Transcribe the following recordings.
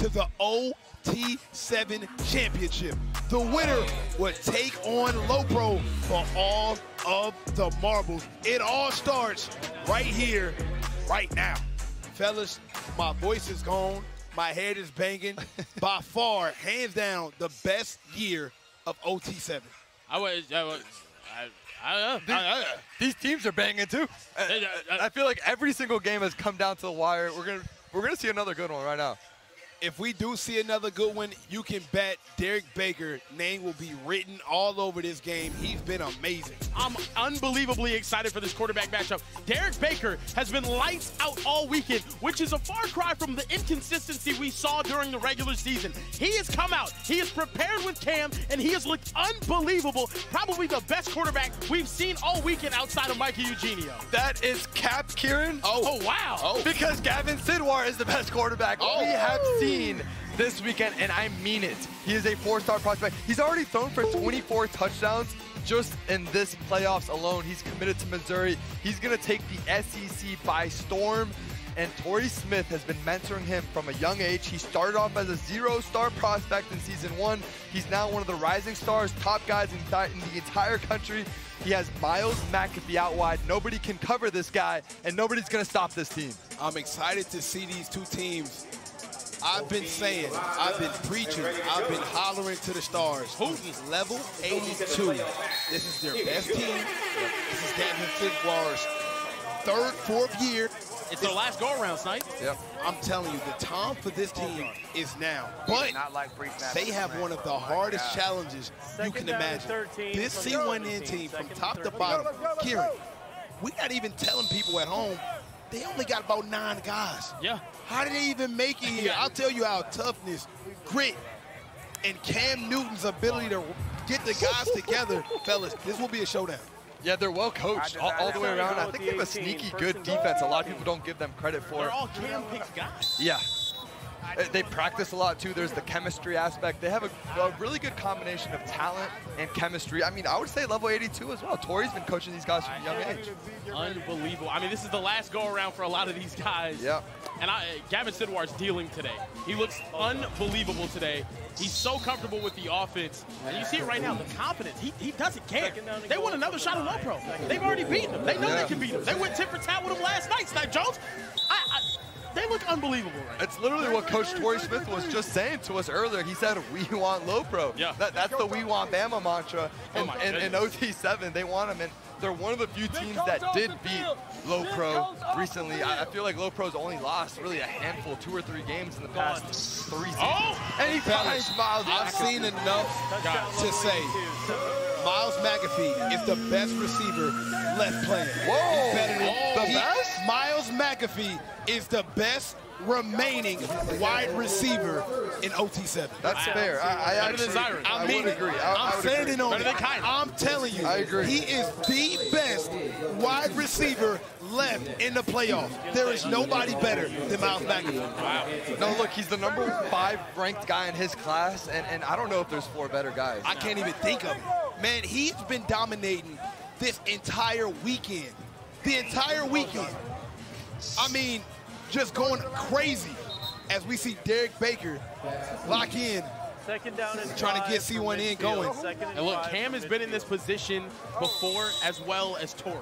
to the OT7 Championship. The winner would take on Low Pro for all of the marbles. It all starts right here, right now. Fellas, my voice is gone. My head is banging. By far, hands down, the best year of OT7. These teams are banging too. I feel like every single game has come down to the wire. We're gonna see another good one right now. If we do see another good one, you can bet Derek Baker's name will be written all over this game. He's been amazing. I'm unbelievably excited for this quarterback matchup. Derek Baker has been lights out all weekend, which is a far cry from the inconsistency we saw during the regular season. He has come out, he is prepared with Cam, and he has looked unbelievable. Probably the best quarterback we've seen all weekend outside of Mikey Eugenio. That is cap, Kieran. Oh wow. Oh. Because Gavin Sidwar is the best quarterback we have seen this weekend, and I mean it. He is a 4-star prospect. He's already thrown for 24 touchdowns just in this playoffs alone. He's committed to Missouri. He's going to take the SEC by storm, and Torrey Smith has been mentoring him from a young age. He started off as a 0-star prospect in season 1. He's now one of the rising stars, top guys in the entire country. He has Miles McAfee out wide. Nobody can cover this guy, and nobody's going to stop this team. I'm excited to see these two teams. I've been saying, I've been preaching, I've been hollering to the stars. Level 82. This is their best team. This is Gavin Sidwar's fourth year. It's their last go-around, Snipe. Yep. I'm telling you, the time for this team is now. But they have one of the hardest challenges you can imagine. This C1N team, from top to bottom, Kieran, we're not even telling people at home, they only got about 9 guys. Yeah. How did they even make it here? I'll tell you how toughness, grit, and Cam Newton's ability to get the guys together, fellas, this will be a showdown. Yeah, they're well coached all the way around. I think they have a sneaky good defense. A lot of people don't give them credit for. They're all Cam-picked guys. Yeah. They practice a lot too. There's the chemistry aspect. They have a really good combination of talent and chemistry. I mean, I would say level 82 as well. Torrey's been coaching these guys from a young age. Unbelievable. I mean, this is the last go-around for a lot of these guys. Yeah. And Gavin Sidwar's dealing today. He looks unbelievable today. He's so comfortable with the offense. And you see it right now, the confidence. He doesn't care. They want another shot at Low Pro. They've already beaten him. They know they can beat him. They went tit for tat with him last night, Snipe Jones. They look unbelievable right now. It's literally what Coach Torrey Smith was just saying to us earlier. He said, we want Low Pro. Yeah. That's the we want Bama mantra. In OT7, they want him. And they're one of the few teams that did beat Low Pro recently. I feel like Low Pro's only lost really a handful, 2 or 3 games in the past 3 seasons. And he finds Miles. I've seen enough to say Miles McAfee is the best receiver left playing. Whoa, the best? Miles McAfee is the best remaining wide receiver in OT7. That's fair. I would agree. I'm standing on it. I'm telling you, I agree. He is the best wide receiver left in the playoffs. There is nobody better than Miles McAfee. Wow. No, look, he's the number 5 ranked guy in his class, and I don't know if there's 4 better guys. I can't even think of it. Man, he's been dominating this entire weekend. The entire weekend. I mean, just going crazy as we see Derek Baker lock in, trying to get C1N going. And look, Cam has been in this position before as well as Torrey.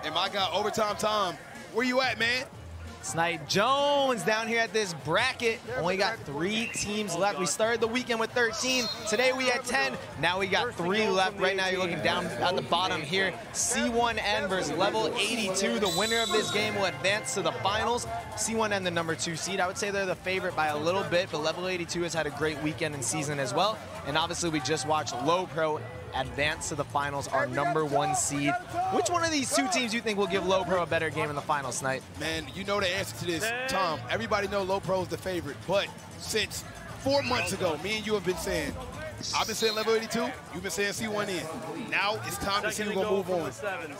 And my guy, Overtime Tom, where you at, man? Snipe Jones down here at this bracket. Only got 3 teams left. We started the weekend with 13. Today we had 10. Now we got 3 left. Right now you're looking down at the bottom here. C1N versus Level 82. The winner of this game will advance to the finals. C1N the number 2 seed. I would say they're the favorite by a little bit, but Level 82 has had a great weekend and season as well. And obviously we just watched Low Pro advance to the finals, our number 1 seed. Which one of these 2 teams do you think will give Low Pro a better game in the finals, Snipe? Man, you know the answer to this, Tom. Everybody know Low Pro is the favorite, but since 4 months ago, me and you have been saying, I've been saying Level 82, you've been saying C1N. Now it's time to see who's gonna move on.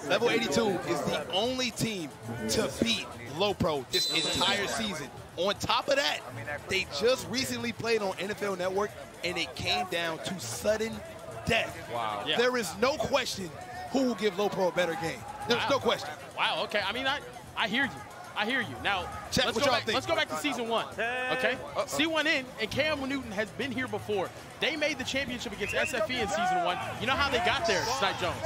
Level 82 is the only team to beat Low Pro this entire season. On top of that, they just recently played on NFL Network, and it came down to sudden death. Wow. Yeah. There is no question who will give Low Pro a better game. There's no question. Wow, okay. I mean, I hear you. I hear you. Now, Check what y'all think. Let's go back to season 1, okay? C1N and Cam Newton has been here before. They made the championship against SFE in season 1. You know how they got there, Snipe Jones?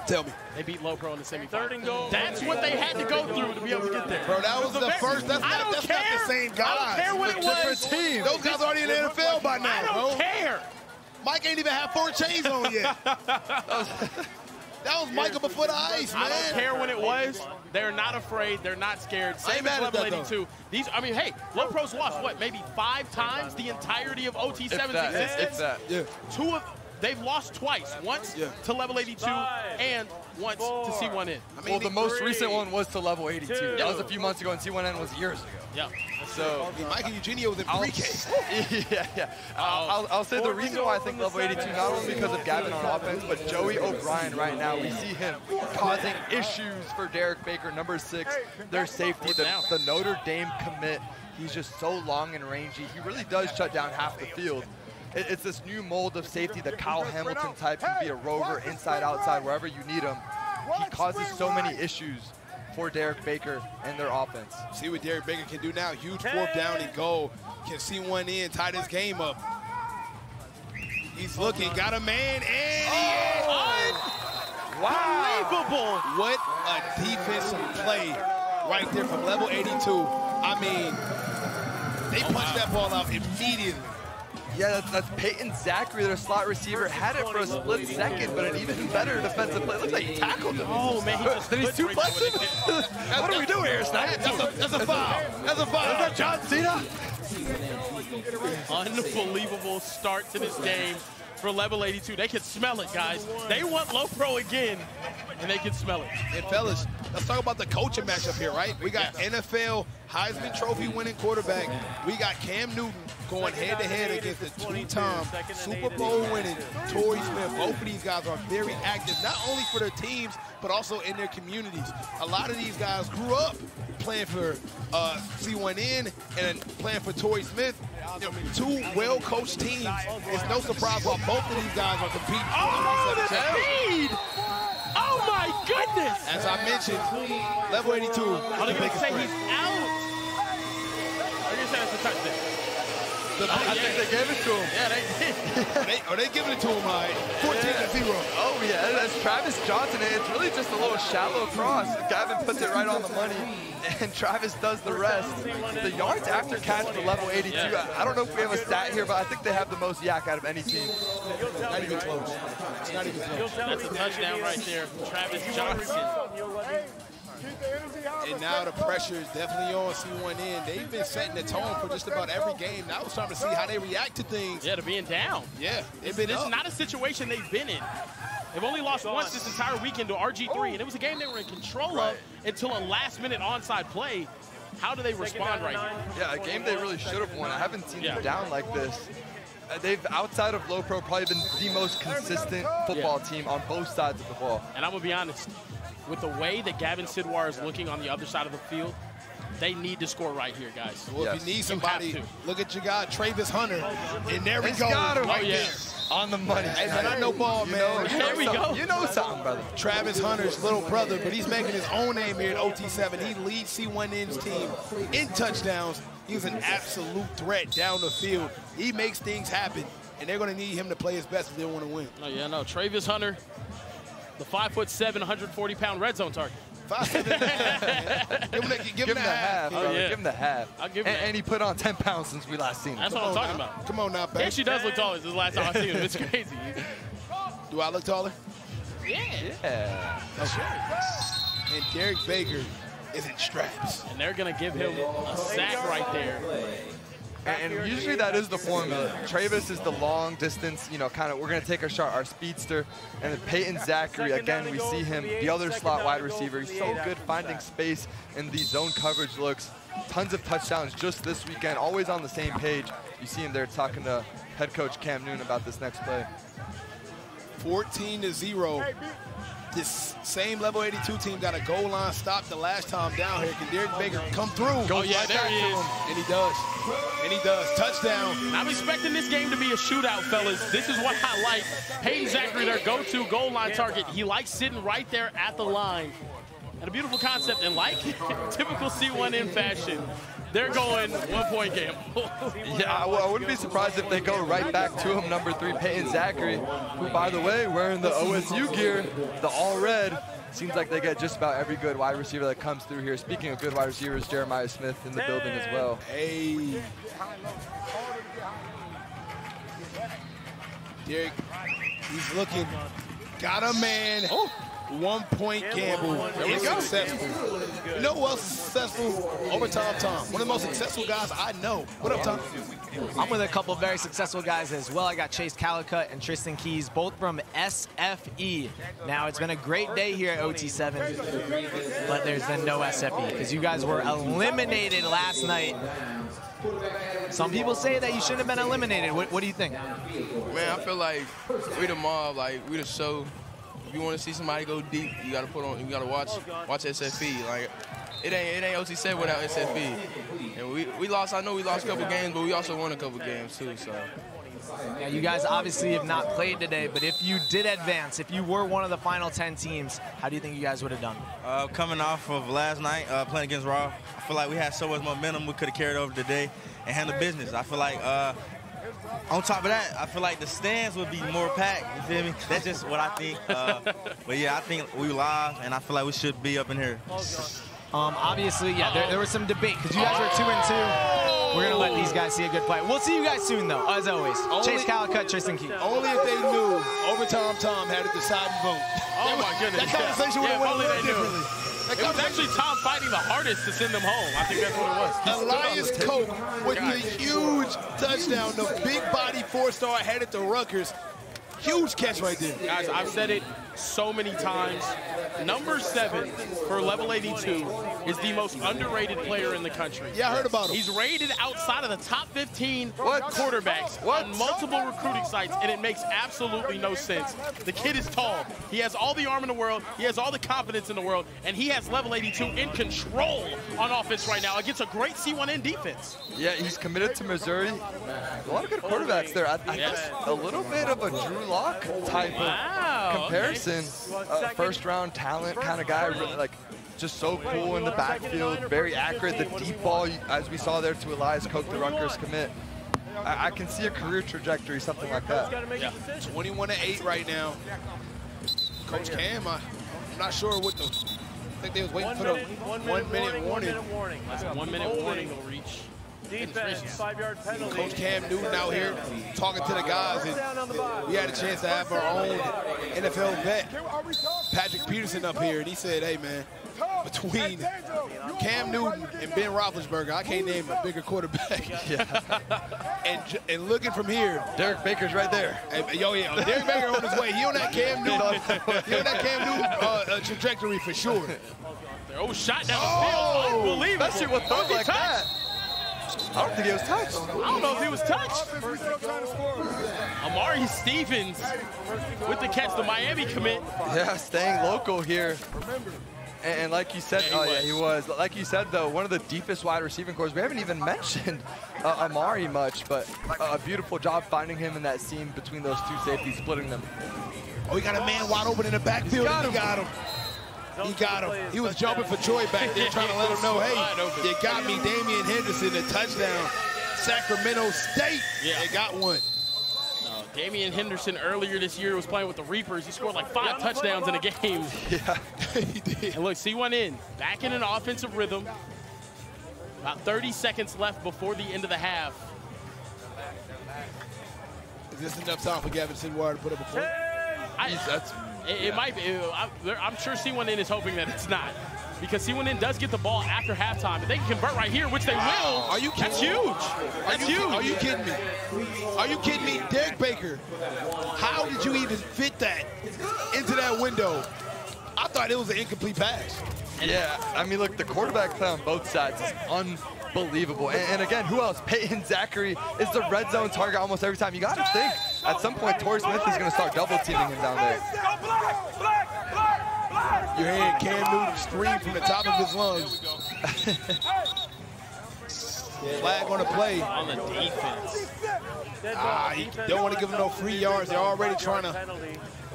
Tell me. They beat Low Pro in the semifinal. That's what they had to go through to be able to get there. Bro, that was the first. That's not the same guys. I don't care what it was. Team. Those guys are already in the NFL by now, I don't care. Mike ain't even had 4 chains on yet. That was Michael before the ice, man. I don't care when it was. They're not afraid. They're not scared. Same as Level 82. These, I mean, hey, Low Pro's lost, what, maybe 5 times the entirety of OT7's existence? It's that. Yeah. They've lost twice. Once to Level 82 and once to C1N. I mean, well, the most recent one was to Level 82. That was a few months ago, and C1N was years ago. Yeah. So, I mean, Michael Eugenio was in pre-K. Yeah. I'll say the reason why I think Level 82, not only because of Gavin on offense, but Joey O'Brien right now, we see him causing issues for Derek Baker, number 6, their safety, the Notre Dame commit. He's just so long and rangy. He really does shut down half the field. It's this new mold of safety, the Kyle Hamilton type. He can be a rover, inside, outside, wherever you need him. He causes so many issues for Derek Baker and their offense. See what Derek Baker can do now. Huge 4th down and goal. Can C1N tie this game up. He's looking, got a man, and Unbelievable. What a defensive play right there from Level 82. I mean, they punched that ball out immediately. Yeah, that's Peyton Zachary, their slot receiver, had it for a split second, but an even better defensive play. It looks like he tackled him. Oh, man, he just did he suplex him? What are we doing here, Snipe? That's a foul. That's a foul. Is that John Cena? Unbelievable start to this game for Level 82. They can smell it, guys. They want Low Pro again, and they can smell it. And fellas, let's talk about the coaching matchup here, right? We got NFL Heisman Trophy winning quarterback. We got Cam Newton going head-to-head against the 2-time Super Bowl winning Torrey Smith. Both of these guys are very active, not only for their teams, but also in their communities. A lot of these guys grew up playing for C1N and playing for Torrey Smith. You know, 2 well-coached teams. It's no surprise why both of these guys are competing. Oh, the speed! Oh, my goodness! As I mentioned, Level 82. Are they going to say he's out? Are you going to say that's a touchdown? I think they gave it to him. Yeah, they did. Are they giving it to him, all right? 14-0. Oh, yeah, that's Travis Johnson. It's really just a little shallow cross. Gavin puts it right on the money, and Travis does the rest. The yards after catch for Level 82, I don't know if we have a stat here, but I think they have the most yak out of any team. Not even close. It's not even close. That's a touchdown right there from Travis Johnson. And now the pressure is definitely on C1N. They've been setting the tone for just about every game. Now it's time to see how they react to things. Yeah, to being down. Yeah, This is not a situation they've been in. They've only lost once this entire weekend to RG3, and it was a game they were in control of until a last-minute onside play. How do they respond right here? Yeah, a game they really should have won. I haven't seen them down like this. They've, outside of Low Pro, probably been the most consistent football team on both sides of the ball. And I'm going to be honest, with the way that Gavin Sidwar is looking on the other side of the field, they need to score right here, guys. Well, if you need somebody, look at your guy, Travis Hunter. And there we go. Got him right there. On the money. Hey, man, I know ball, man. There we go. You know something, brother. Travis Hunter's little brother, but he's making his own name here at OT7. He leads C1N's team in touchdowns. He's an absolute threat down the field. He makes things happen, and they're going to need him to play his best if they want to win. Oh, yeah, no. Travis Hunter, the 5'7", 140-pound red zone target. 5'7". Give him the half. Brother. Give him the half. I'll give him that. And he put on 10 pounds since we last seen him. That's what I'm talking about. Come on now, He baby. actually does look taller. This is the last time I've seen him. It's crazy. Do I look taller? Yeah. Okay. And Derek Baker is in straps. And they're going to give him a sack right there. And usually that is the formula. Travis is the long distance, you know, kind of, we're going to take our shot, our speedster. And then Peyton Zachary, again, we see him, the other slot wide receiver. He's so good finding space in these zone coverage looks. Tons of touchdowns just this weekend, always on the same page. You see him there talking to head coach Cam Newton about this next play. 14-0. This same Level 82 team got a goal line stop the last time down here. Can Derek Baker come through? Oh, yeah, there he is. And he does. And he does. Touchdown. I'm expecting this game to be a shootout, fellas. This is what I like. Peyton Zachary, their go-to goal line target. He likes sitting right there at the line. And a beautiful concept, and like typical C1N fashion, they're going one-point gamble. Yeah, well, I wouldn't be surprised if they go right back to him, number 3, Peyton Zachary, who, by the way, wearing the OSU gear, the all-red. Seems like they get just about every good wide receiver that comes through here. Speaking of good wide receivers, Jeremiah Smith in the building as well. Hey. Derek, he's looking. Got a man. Oh. 1-point gamble is successful. You know who else is successful? Overtime Tom. One of the most successful guys I know. What up, Tom? I'm with a couple very successful guys as well. I got Chase Calicut and Tristan Keys, both from SFE. Now, it's been a great day here at OT7, but there's been no SFE because you guys were eliminated last night. Some people say that you shouldn't have been eliminated. What do you think? Man, I feel like we the mob, like we the show. If you want to see somebody go deep, you gotta put on, you gotta watch SFE. Like it ain't OT7 without SFE. And we lost. I know we lost a couple games, but we also won a couple games too. So. Yeah, you guys obviously have not played today, but if you did advance, if you were one of the final 10 teams, how do you think you guys would have done? Coming off of last night, playing against Raw, I feel like we had so much momentum we could have carried over today and handled business. I feel like on top of that, I feel like the stands would be more packed. You feel me? That's just what I think. But yeah, I think we live, and I feel like we should be up in here. Obviously, yeah, there was some debate because you guys were 2-2. We're gonna let these guys see a good play. We'll see you guys soon, though, as always. Chase Calicut, Tristan Keys. Only if they knew Overtime Tom had a deciding vote. Oh my goodness! That conversation would have went a little differently. It was actually Tom fighting the hardest to send them home. I think that's what it was. Elias Koch with the huge touchdown, the big body 4-star headed to Rutgers. Huge catch right there. Guys, I've said it so many times. Number 7 for Level 82 is the most underrated player in the country. Yeah, I heard about him. He's rated outside of the top 15 quarterbacks on multiple recruiting sites, and it makes absolutely no sense. The kid is tall. He has all the arm in the world. He has all the confidence in the world, and he has Level 82 in control on offense right now against a great C1N defense. Yeah, he's committed to Missouri. A lot of good quarterbacks there. I guess a little bit of a Drew Lock type of comparison. First-round talent kind of guy, really, like just so cool in the backfield, very accurate. The deep ball, as we saw there to Elias Koch, the Rutgers commit. I can see a career trajectory, something like that. Yeah, 21-8 right now. Coach Cam, I'm not sure what the. I think they was waiting for the 1 minute warning. That's a 1 minute warning will reach. Defense, 5-yard penalty. Coach Cam Newton out here talking to the guys, and we had a chance to have our own NFL vet, Patrick Peterson, up here, and he said, hey, man, between Cam Newton and Ben Roethlisberger, I can't name a bigger quarterback. and looking from here, Derek Baker's right there. Derek Baker on his way. He on that Cam Newton, trajectory for sure. Oh, shot down the field. Unbelievable. Especially with throws like that. I don't think he was touched. I don't know if he was touched. Amari Stevens with the catch, the Miami commit. Yeah, staying local here. And like you said, he was. Like you said, though, one of the deepest wide receiving cores. We haven't even mentioned Amari much, but a beautiful job finding him in that seam between those two safeties, splitting them. Oh, he got a man wide open in the backfield. He got him. He got him. He was jumping for Troy back there, trying to let him know, hey, you got me, Damian Henderson, a touchdown. Sacramento State, they got one. Damian Henderson earlier this year was playing with the Reapers. He scored like 5 touchdowns in a game. Yeah, he did. And look, C1N back in an offensive rhythm. About 30 seconds left before the end of the half. Is this enough time for Gavin Sidwire to put up a point? It might be. I'm sure C1N is hoping that it's not, because C1N does get the ball after halftime. If they can convert right here, which they will, are you kidding? That's huge. That's huge. Are you kidding me? Are you kidding me? Derek Baker, how did you even fit that into that window? I thought it was an incomplete pass. Yeah, I mean, look, the quarterback play on both sides is unbelievable. And again, who else? Peyton Zachary is the red zone target almost every time. You got to think, at some point, Torrey Smith is going to start double-teaming him down there. You're hearing Cam Newton scream from the top of his lungs. Flag on the play. On the defense. You don't want to give them no free yards. They're already trying to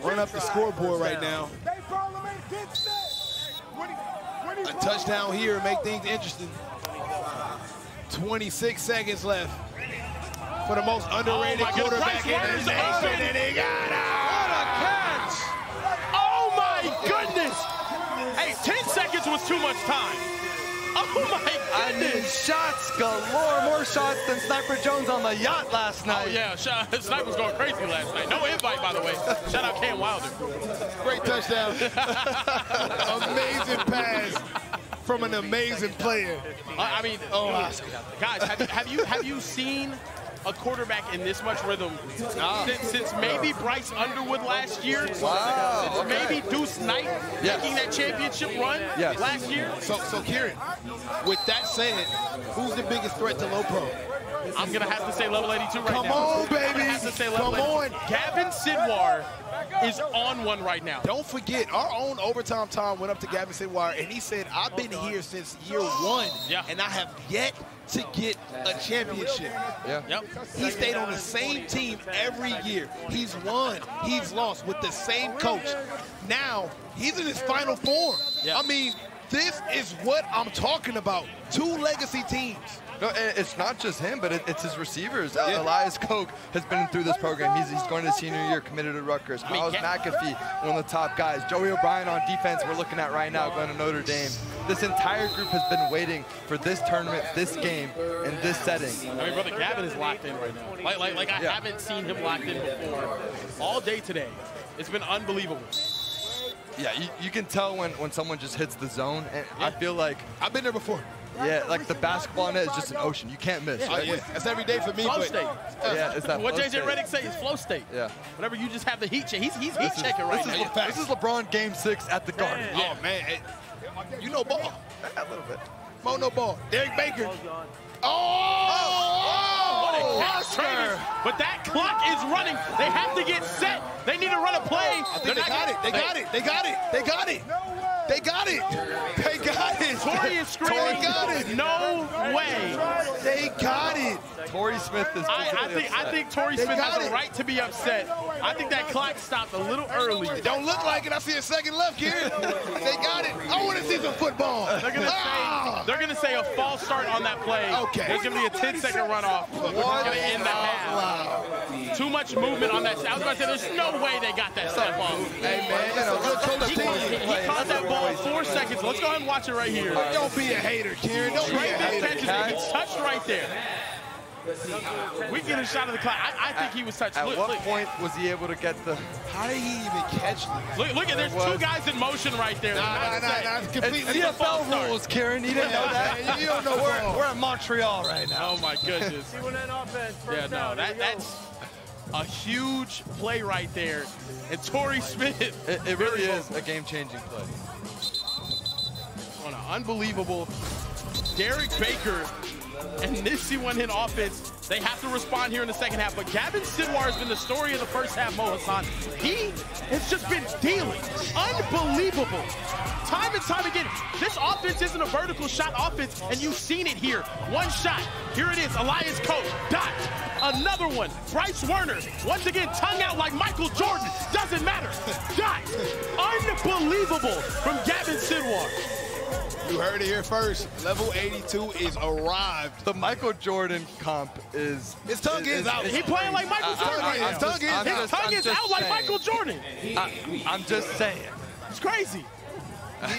run up the scoreboard right now. a touchdown here and make things interesting. 26 seconds left for the most underrated quarterback in the nation, and he got out. What a catch! Oh my goodness! Hey, 10 seconds was too much time. Oh my goodness! I mean, shots galore, more shots than Sniper Jones on the yacht last night. Oh yeah, Sniper was going crazy last night. No invite, by the way. Shout out Cam Wilder. Great touchdown. Amazing pass from an amazing player. I mean, guys, have you seen a quarterback in this much rhythm since maybe Bryce Underwood last year? Wow. Since maybe Deuce Knight making that championship run last year? So Kieran, with that said, who's the biggest threat to low pro? I'm going to have to say Level 82 right now. Come on, baby. I have to say Level 82. Gavin Sidwar is on one right now. Don't forget, our own Overtime Tom went up to Gavin Sidwar, and he said, I've been here since year 1, and I have yet to get a championship. He stayed on the same team every year. He's won, he's lost with the same coach. Now, he's in his final form. I mean, this is what I'm talking about. 2 legacy teams. No, it's not just him, but it's his receivers. Elias Koch has been through this program. He's going to senior year, committed to Rutgers. Miles McAfee, one of the top guys. Joey O'Brien on defense, we're looking at right now, going to Notre Dame. This entire group has been waiting for this tournament, this game, in this setting. I mean, brother, Gavin is locked in right now. Like I haven't seen him locked in before. All day today. It's been unbelievable. Yeah, you can tell when someone just hits the zone, and I feel like I've been there before. Yeah, like the basketball net is just an ocean. You can't miss. Right? That's every day for me. Flow state. It's that what flow JJ Redick say is flow state. Yeah. Whenever you just have the heat check. He's heat checking right now. This is LeBron Game 6 at the Garden. Oh, man. You know ball. A little bit. Mo no ball. Derek Baker. What a catch. But that clock is running. They have to get set. They need to run a play. They got it. They got it. They got it. They got it. They got it. They got it. Torrey is screaming. Torrey got it. No way. They got it. Torrey Smith is I think Torrey Smith has a right to be upset. I think that clock stopped a little early. It don't look like it. I see a second left here. They got it. I want to see some football. They're gonna say a false start on that play. Okay. There's gonna be a 10-second runoff. We're gonna end the half. Too much movement on that. I was about to say, there's no way they got that step off. Hey man, he caught that ball in 4 seconds. Let's go ahead and watch it right here. Don't be a hater, Kieran. Don't be a hater. It's touched right there. We get a shot of the clock. I think he was touched. At what point was he able to get the... How did he even catch them? Look at, there's 2 guys in motion right there. It's completely CFL rules, Kieran. You didn't know that? You don't know we're in Montreal right now. Oh, my goodness. C1N offense. Yeah, no, that's a huge play right there. And Torrey Smith. It really is a game-changing play. On an unbelievable Derek Baker and this C1N offense, they have to respond here in the second half. But Gavin Sidwar has been the story of the first half, Mo Hassan. He has just been dealing. Unbelievable. Time and time again, this offense isn't a vertical shot offense, and you've seen it here. One shot. Here it is, Elias Koch. Dot. Another one. Bryce Werner. Once again, tongue out like Michael Jordan. Doesn't matter. Dot. Unbelievable from Gavin Sidwar. You heard it here first. Level 82 is arrived. The Michael Jordan comp is... His tongue is out. He playing like Michael Jordan. His tongue is out like Michael Jordan. I'm just saying. It's crazy.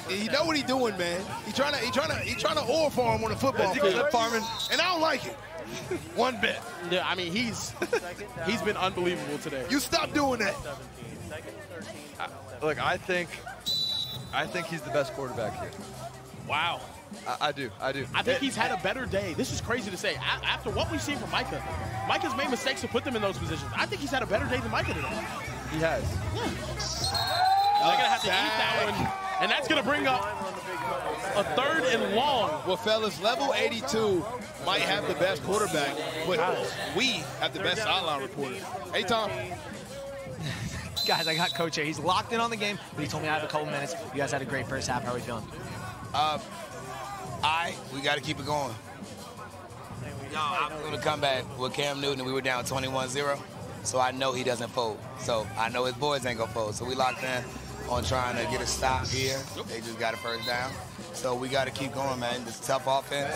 He know what he's doing, man. He trying to oil farm on the football field. Farming, and I don't like it. One bit. Yeah, I mean, he's been unbelievable today. You stop doing that. Look, I think he's the best quarterback here. Wow. I do. I think he's had a better day. This is crazy to say. After what we've seen from Micah, Micah's made mistakes to put them in those positions. I think he's had a better day than Micah today. He has. Yeah. They're going to have to eat that one, and that's going to bring up a 3rd and long. Well, fellas, level 82 might have the best quarterback, but we have the best sideline reporter. Hey, Tom. Guys, I got Coach here. He's locked in on the game, but he told me I have a couple minutes. You guys had a great first half. How are we feeling? We got to keep it going. I'm going to come back with Cam Newton, and we were down 21-0, so I know he doesn't fold. So I know his boys ain't going to fold. So we locked in. on trying to get a stop here. They just got a first down. So we got to keep going, man. It's a tough offense.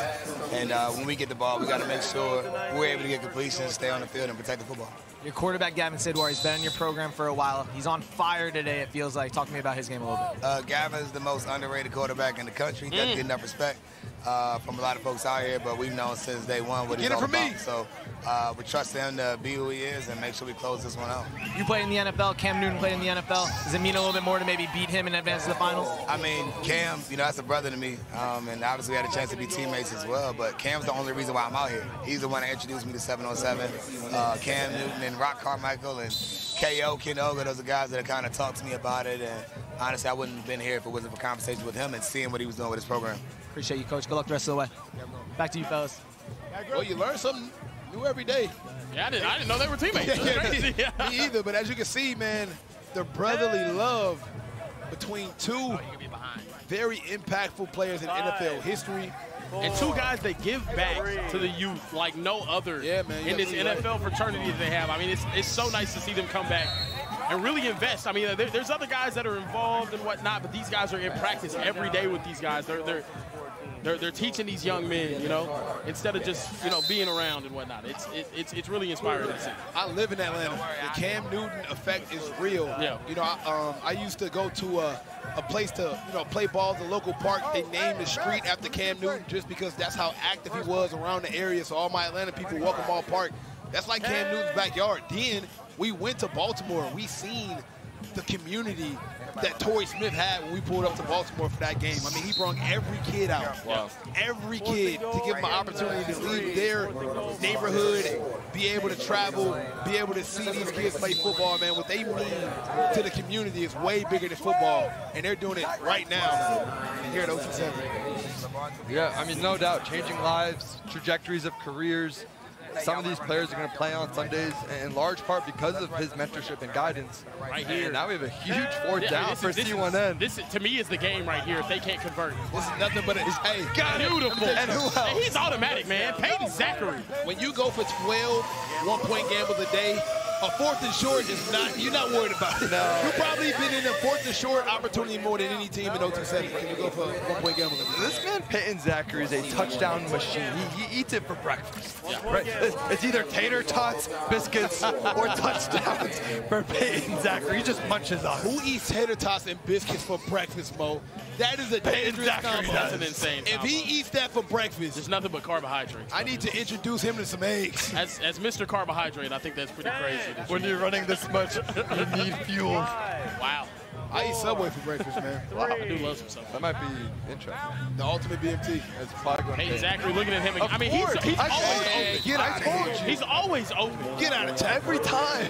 And when we get the ball, we got to make sure we're able to get completion, stay on the field, and protect the football. Your quarterback, Gavin Sidwar, he's been in your program for a while. He's on fire today, it feels like. Talk to me about his game a little bit. Gavin is the most underrated quarterback in the country. He doesn't get enough respect from a lot of folks out here, but we've known since day one what he's all about. So we trust him to be who he is and make sure we close this one out. You played in the NFL. Cam Newton played in the NFL. Does it mean a little bit more to maybe beat him in advance of the finals? I mean, Cam, you know, that's a brother to me, and obviously we had a chance to be teammates as well, but Cam's the only reason why I'm out here. He's the one that introduced me to 707. Cam Newton and Rock Carmichael and KO, Ken Oga, those are guys that have kind of talked to me about it, and honestly, I wouldn't have been here if it wasn't for conversation with him and seeing what he was doing with his program. Appreciate you, Coach. Good luck the rest of the way. Back to you, fellas. Well, you learn something new every day. Yeah, I didn't know they were teammates. Me either, but as you can see, man, the brotherly love between two very impactful players in NFL history. And two guys that give back to the youth like no other in this NFL fraternity that they have. I mean, it's so nice to see them come back and really invest. I mean, there's other guys that are involved and whatnot, but these guys are in practice every day with these guys. They're teaching these young men, you know, instead of just, you know, being around and whatnot. It's really inspiring to see. I live in Atlanta. The Cam Newton effect is real. Yeah. You know, I used to go to a place to, you know, play ball at the local park. They named the street after Cam Newton just because that's how active he was around the area. So all my Atlanta people welcome Ball Park. That's like Cam Newton's backyard. Then we went to Baltimore. We seen the community that Torrey Smith had when we pulled up to Baltimore for that game. I mean, he brought every kid out. Wow. Every kid to give them an opportunity to leave their neighborhood, be able to travel, be able to see these kids play football, man. What they mean to the community is way bigger than football, and they're doing it right now here at OT7. Yeah, I mean, no doubt, changing lives, trajectories of careers. Some of these players are going to play on Sundays in large part because of his mentorship and guidance. Right here. And now we have a huge fourth down for C1N. This, to me, is the game right here if they can't convert. This is nothing but beautiful. And who else? And he's automatic, man. Peyton Zachary. When you go for 12 one-point gambles a day, a fourth and short is not, you're not worried about it. No. You've probably been in a fourth and short opportunity more than any team in OT7 when you go for one-point gambles. This man, Peyton Zachary, is a touchdown machine. He eats it for breakfast. Yeah. Right? It's either tater tots, biscuits, or touchdowns for Peyton Zachary. He just munches on it. Who eats tater tots and biscuits for breakfast, Mo? That is a dangerous combo. That's an insane combo. If he eats that for breakfast, there's nothing but carbohydrates. I need to introduce him to some eggs. As Mr. Carbohydrate, I think that's pretty crazy. When you're running this much, you need fuel. Wow. I eat Subway for breakfast, man. Wow, I do love some Subway. That might be interesting. The ultimate BMT. It's probably going to Hey, Zachary looking at him again. I mean, he's always open. Get out of here. He's always open. Get out of town. Every time.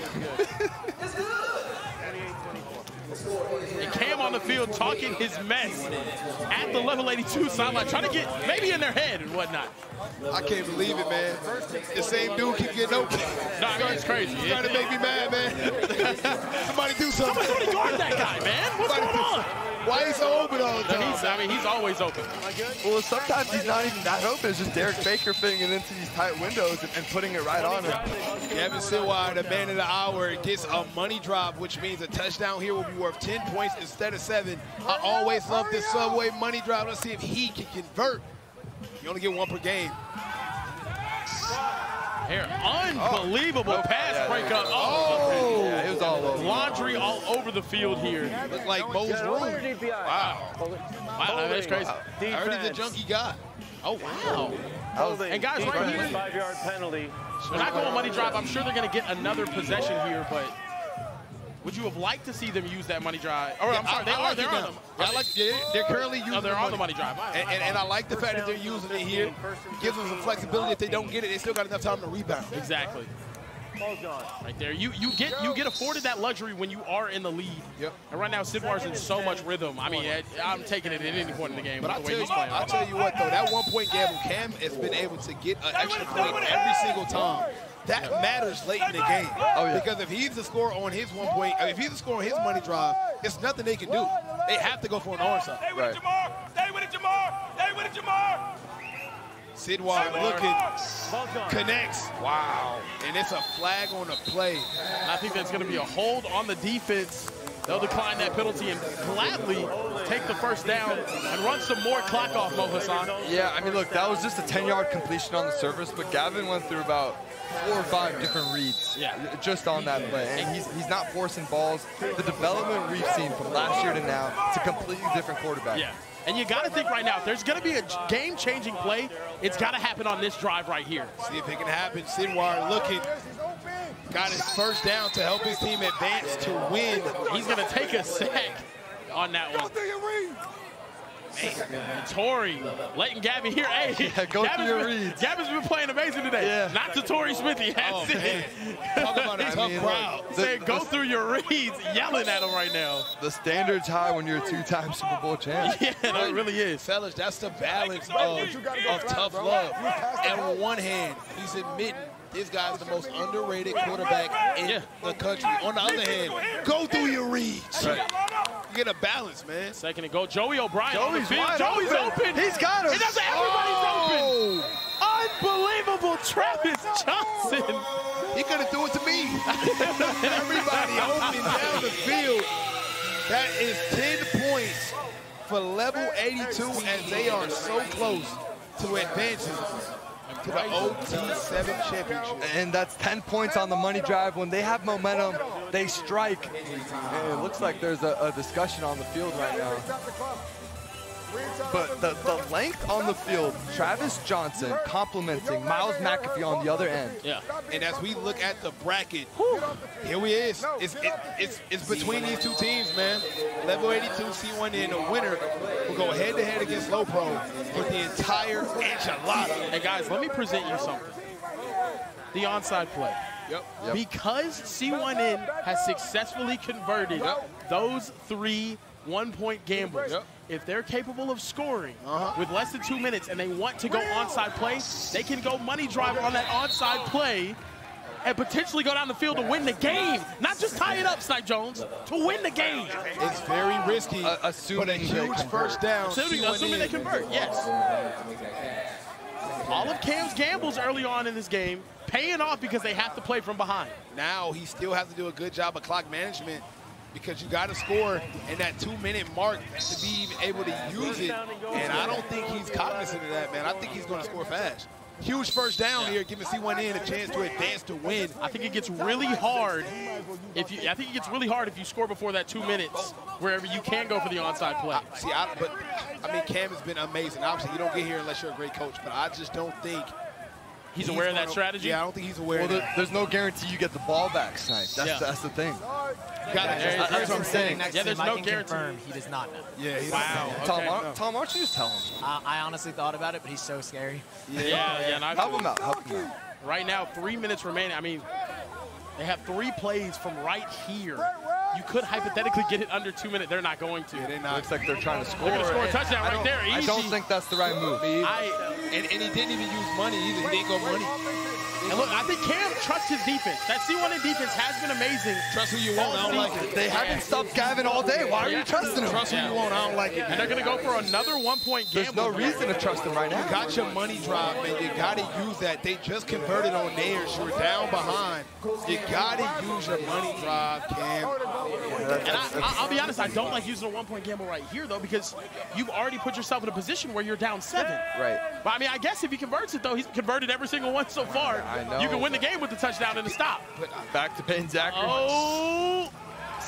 And Cam on the field talking his mess at the Level 82 sideline, trying to get maybe in their head and whatnot. I can't believe it, man. The same dude keep getting open. No, I mean, it's crazy. He's trying to make me mad, man. Somebody do something. Somebody guard that guy, man. What's going on? Why he's so open all the time? He's always open. Well, sometimes he's not even that open. It's just Derek Baker fitting it into these tight windows and putting it right on him. Gavin Sidwar, the man of the hour, gets a money drop, which means a touchdown here will be worth 10 points instead of 7. I always love this Subway money drop. Let's see if he can convert. You only get 1 per game. Here, unbelievable pass breakup. Yeah, it was all over. Laundry all over the field here. Looked like Mo's room. Wow. Wow, that's crazy. I heard he's a junkie guy. Oh, wow. And guys, right here, 5-yard penalty. when I go on money drop, I'm sure they're going to get another possession here, but would you have liked to see them use that money drive? Or, I'm sorry, they're on them. They're currently using they're on the money drive. And I like the fact that they're using it here. Gives them some flexibility. If they don't get it, they still got enough time to rebound. Exactly. Right there. You get afforded that luxury when you are in the lead. Yep. And right now, Sidwar's in so much rhythm. I mean, I'm taking it at any point in the game. But I'll tell you what, though, that 1-point gamble, Cam has been able to get an extra point every single time. That matters late in the game. Oh, yeah. Because if he's the scorer on his 1 point, if he's the scorer on his money drive, it's nothing they can do. They have to go for an onside. Stay with it, Jamar! Stay with it, Jamar! Stay with it, Jamar! Sidwar looking, connects. Wow. And it's a flag on the play. And I think that's going to be a hold on the defense. they'll decline that penalty and gladly take the first down and run some more clock off, Mo Hassan. Yeah, I mean, look, that was just a 10-yard completion on the surface, but Gavin went through about 4 or 5 different reads just on that play. And he's not forcing balls. The development we've seen from last year to now, it's a completely different quarterback. Yeah. And you got to think right now, if there's going to be a game-changing play, it's got to happen on this drive right here. See if it can happen. Sidwar looking. Got his first down to help his team advance to win. He's going to take a sack on that one. Man, Torrey letting Gavin here. Hey, go through your reads. Gavin's been playing amazing today. Yeah. Not to Torrey Smith. He has it. Talk about a tough crowd. Saying go through your reads, yelling at him right now. The standard's high when you're a 2-time Super Bowl champ. Yeah, that really is. Fellas, that's the balance of tough love. And on one hand, he's admitting this guy's the most underrated quarterback in the country. On the other hand, go through your reads. Right. You get a balance, man. Second and go. Joey O'Brien. Joey's open. He's got him. Everybody's open. Unbelievable Travis Johnson. He could have threw it to me. Everybody open down the field. That is 10 points for Level 82 as they are so close to advancing to the OT7 Championship. And that's 10 points on the money drive. When they have momentum, they strike. And it looks like there's a discussion on the field right now. But the length on the field, Travis Johnson complimenting Miles McAfee on the other end. Yeah. And as we look at the bracket, here we is. It's between these two teams, man. Level 82, C1N, the winner will go head-to-head against Low Pro for the entire enchilada. Hey, guys, let me present you something. The onside play. Yep. Because C1N has successfully converted those 3 one-point gambles. If they're capable of scoring with less than 2 minutes and they want to go onside play, they can go money drive on that onside play and potentially go down the field to win the game. Not just tie it up, Snipe Jones, to win the game. It's very risky, assuming but a huge first down. Assuming they convert, yes. All of Cam's gambles early on in this game paying off because they have to play from behind. Now he still has to do a good job of clock management, because you got to score in that 2-minute mark to be even able to use it. And I don't think he's cognizant of that, man. I think he's going to score fast. Huge first down here, giving C1N a chance to advance to win. I think it gets really hard if you score before that 2 minutes, wherever you can go for the onside play. I mean, Cam has been amazing. Obviously, you don't get here unless you're a great coach, but I just don't think he's aware of that strategy. Yeah, I don't think he's aware of that. There's no guarantee you get the ball back, Snipe. That's the thing. That's what I'm saying. There's no guarantee. He does not know. Yeah, wow. Okay. Tom, why don't you just tell him? I honestly thought about it, but he's so scary. Yeah. Help him out. Right now, 3 minutes remaining. I mean, they have 3 plays from right here. You could hypothetically get it under 2 minutes. They're not going to. Yeah, they're not. Looks like they're trying to score. They're going to score a touchdown right there. Easy. I don't think that's the right move. And he didn't even use money either. He didn't go money. And look, I think Cam trusts his defense. That C1N defense has been amazing. Trust who you want. I don't like it. They haven't stopped Gavin all day. Why are you trusting him? Trust who you want. I don't like it. And they're going to go for another 1-point gamble. There's no reason to trust him right now. You got your money drive, man. You got to use that. They just converted on theirs. You're down behind. You got to use your money drive, Cam. And I'll be honest, I don't like using a 1-point gamble right here, though, because you've already put yourself in a position where you're down 7. Right. But, I mean, I guess if he converts it, though, he's converted every single one so far. I know. You can win the game with the touchdown and the stop. Back to Payne Zachary. Oh.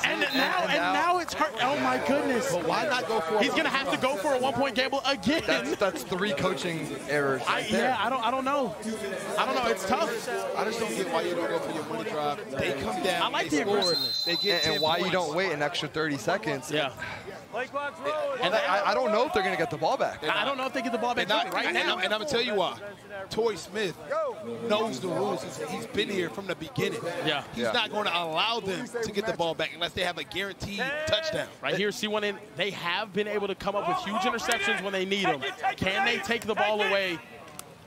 And now it's hurt. Oh, my goodness. But why not go for it? He's going to have to go for a 1-point gamble again. That's 3 coaching errors right there. Yeah, I don't know. I don't know. It's tough. I just don't get why you don't go for your money drive. They come down. I like the aggressiveness. They get and why you don't wait an extra 30 seconds. Yeah. And I don't know if they're going to get the ball back. I don't know if they get the ball back right now. And I'm going to tell you why. Torrey Smith knows the rules. He's been here from the beginning. Yeah. He's not going to allow them to get the ball back unless they have a guaranteed touchdown. Right here, C1N, they have been able to come up with huge interceptions when they need them. Can they take the ball away?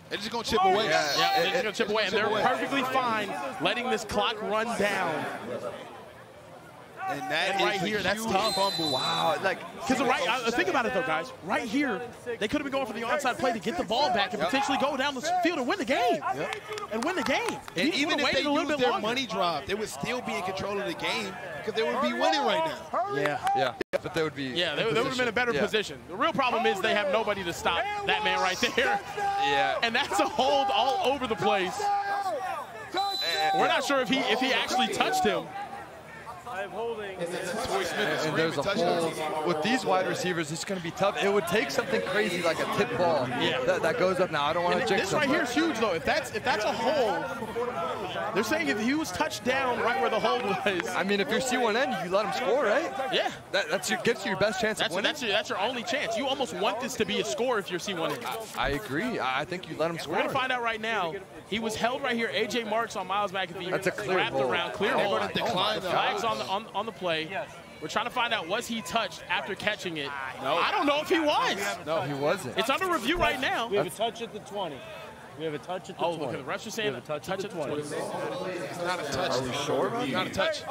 They're just going to chip away. Yeah, they're just going to chip away. And they're perfectly fine letting this clock run down. And that and right here, that's tough. Fumble. Wow, like, Because think about it though, guys. Right here, they could have been going for the onside play to get the ball back and potentially go down the field and win the game. And win the game. And even if they used their money drop, they would still be in control of the game because they would be winning right now. yeah, but they would be. Yeah, they would have been in a better position. The real problem is they have nobody to stop that man right there. Yeah. And that's a hold all over the place. We're not sure if he actually touched him. I'm holding. And there's a hold. With these wide receivers, it's going to be tough. It would take something crazy like a tip ball that goes up. Now, I don't want to jinx this right here is huge, though. If that's a hold, they're saying if he was touched down right where the hold was. I mean, if you're C1N, you let him score, right? Yeah. Gives you your best chance of winning. That's your only chance. You almost want this to be a score if you're C1N. I agree. I think you let him score. We're going to find out right now. He was held right here. A.J. Marks on Miles McAfee. That's a clear wrapped ball. around. Clear hold. Flags Oh, on the play. We're trying to find out, was he touched after catching it? No. I don't know if he was. No, he wasn't. It's under review right now. We have a touch at the 20. We have a touch at the 20. Oh, look at the refs are saying a touch at the 20. It's not a touch. Are we sure? It's not a touch.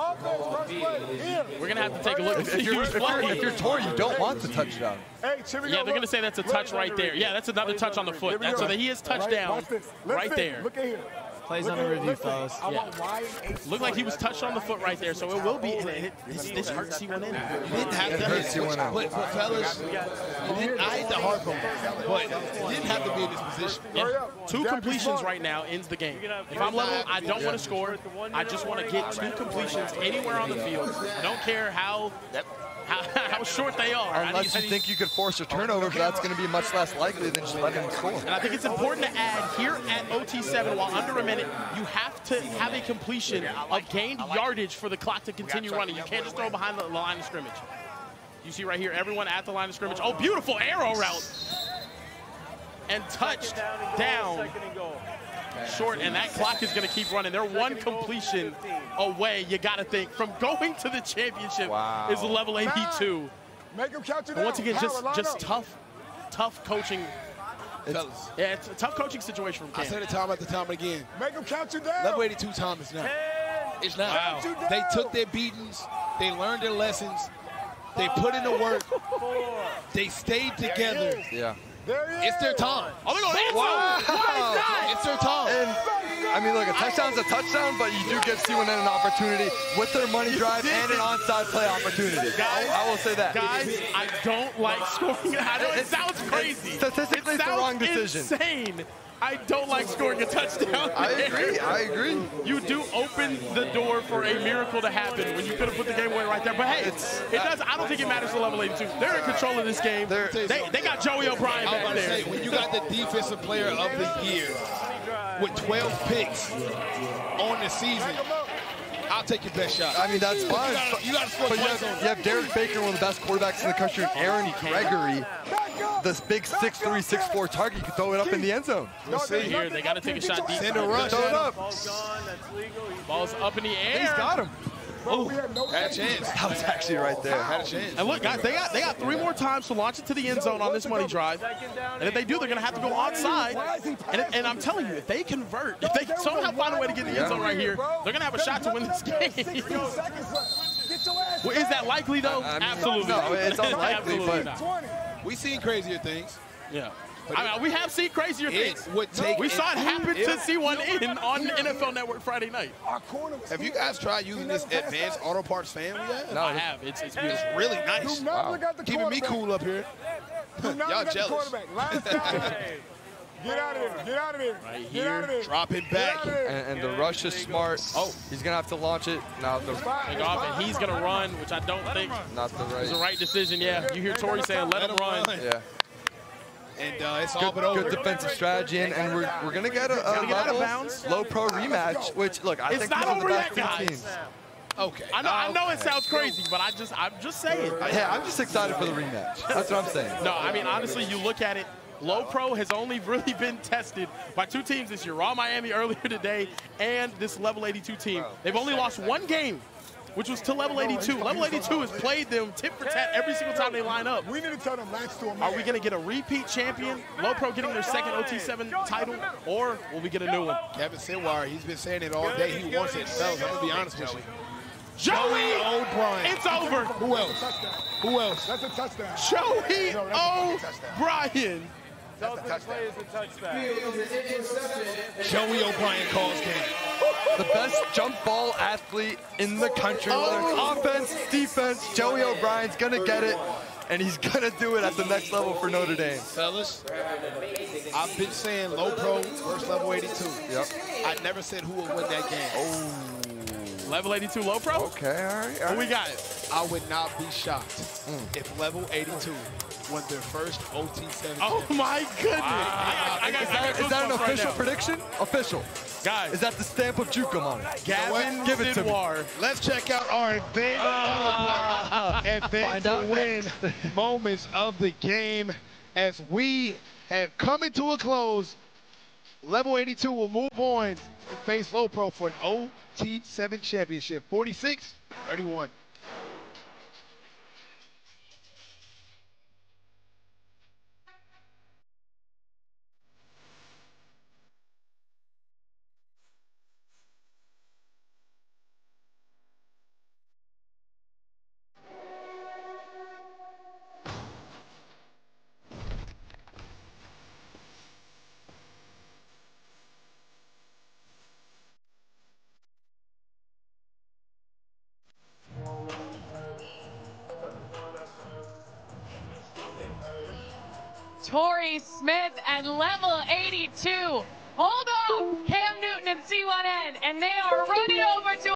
We're going to have to take a look and see who's If playing. you're Tor, you don't want the touchdown. Yeah, they're going to say that's a touch right there. Yeah, that's another touch on the foot. That's so that he is touchdown right there. Look at here. Plays under review, fellas. Yeah. Looked like he was touched on the foot right there, so it will be. This hurts C1N. He didn't have to hit. But fellas, I hate the hard from him, but he didn't have to be in this position. Yeah. 2 completions right now ends the game. If I'm level, I don't want to score. I just want to get 2 completions anywhere on the field. I don't care how short they are. Unless you think you could force a turnover, but that's going to be much less likely than just letting him score. And I think it's important to add here at OT7, while under a minute, you have to have a completion of gained yardage for the clock to continue running. You can't just throw behind the line of scrimmage. You see right here, everyone at the line of scrimmage. Oh, beautiful arrow route. And touched down short, and that clock is going to keep running. They're 1 completion away, you got to think, from going to the championship. Is level 82. And once again, just tough coaching. Yeah, it's a tough coaching situation from Cam. I said it time after time again. Make them count you down. Level 82 time is now. It's now. Wow. They took their beatings. They learned their lessons. They put in the work. They stayed together. Yeah. It's their time. Oh, they're going Wow. It's their time. And, I mean, look, a touchdown's a touchdown, but you do give C1N an opportunity with their money drive and an onside play opportunity. Guys, I will say that. Guys, I don't like scoring. I know it sounds crazy. Statistically, it's the wrong decision. Insane. I don't like scoring a touchdown. I agree. You do open the door for a miracle to happen when you could have put the game away right there. But hey, it does. I don't think it matters to level 82. They're in control of this game. They got Joey O'Brien back there. When you got the defensive player of the year with 12 picks on the season, I'll take your best shot. I mean, that's fine. You got to score. But you have Derek Baker, one of the best quarterbacks in the country, and Aaron Gregory, this big 6'3", 6'4" target. You can throw it up in the end zone. We'll see here. They got to take a shot deep. Send a rush. Throw it up. Ball's up in the air. He's got him. Oh, had a chance. That was actually right there. Had a chance. and look, guys, they got 3 more times to launch it to the end zone on this money drive. And if they do, they're going to have to go onside. And I'm telling you, if they convert, if they somehow find a way to get in the end zone right here, they're going to have a shot to win this game. Well, is that likely, though? I mean, Absolutely. No, it's unlikely, Absolutely but not. We've seen crazier things. Yeah. I mean, we have seen crazier things. It would take. We saw it happen to C1N on NFL Network Friday night. Have you guys tried using this advanced auto parts fan we have? No, I have. It's beautiful. It's really nice. Wow. Keeping me cool up here. Y'all jealous. Get out of there. Get out of there. Right Get out of here. there. Drop it back. and the rush is smart. Oh, he's gonna have to launch it. Now the Take off, and he's going to run, which I don't think not the is the right. right decision. Yeah, you hear Torrey saying, let him run. Yeah. And it's all but over. Good defensive strategy, and we're gonna get a get out of level bounds. low pro rematch. Which look, I It's think not these are the over best yet, two guys. teams. Okay. I know it sounds crazy, but I'm just saying. Hey, I'm just excited for the rematch. That's what I'm saying. No, I mean, honestly, you look at it, low pro has only really been tested by 2 teams this year, Raw Miami earlier today and this level 82 team. They've only lost 1 game, which was to level 82. Level 82 has played them tit for tat every single time they line up. We need to tell them latch to a man. Are we going to get a repeat champion, low pro getting their 2nd OT7 title, or will we get a new one? Kevin Sidwire, he's been saying it all day. He wants it. Fellas, I'm going to be honest with you. Joey O'Brien. It's over. Who else? Who else? That's a touchdown. Joey No, that's O'Brien. Tell us the play is a touchback. Joey O'Brien calls game. The best jump ball athlete in the country, whether it's offense, defense, Joey O'Brien's gonna get it, and he's gonna do it at the next level for Notre Dame. Fellas, I've been saying low pro versus level 82. Yep. I never said who would win that game. Level 82 low pro? Okay, all right. Who we got? I would not be shocked if level 82 won their first OT7. Oh my goodness. Is that an official prediction? Official. Guys. Is that the stamp of Jukum on it? Gavin Give it to me. Sidwar. Let's check out our advance to win moments of the game as we have come into a close. Level 82 will move on to face low pro for an OT7 championship. 46-31. Torrey Smith and level 82. Hold on, Cam Newton and C1N, and they are running over to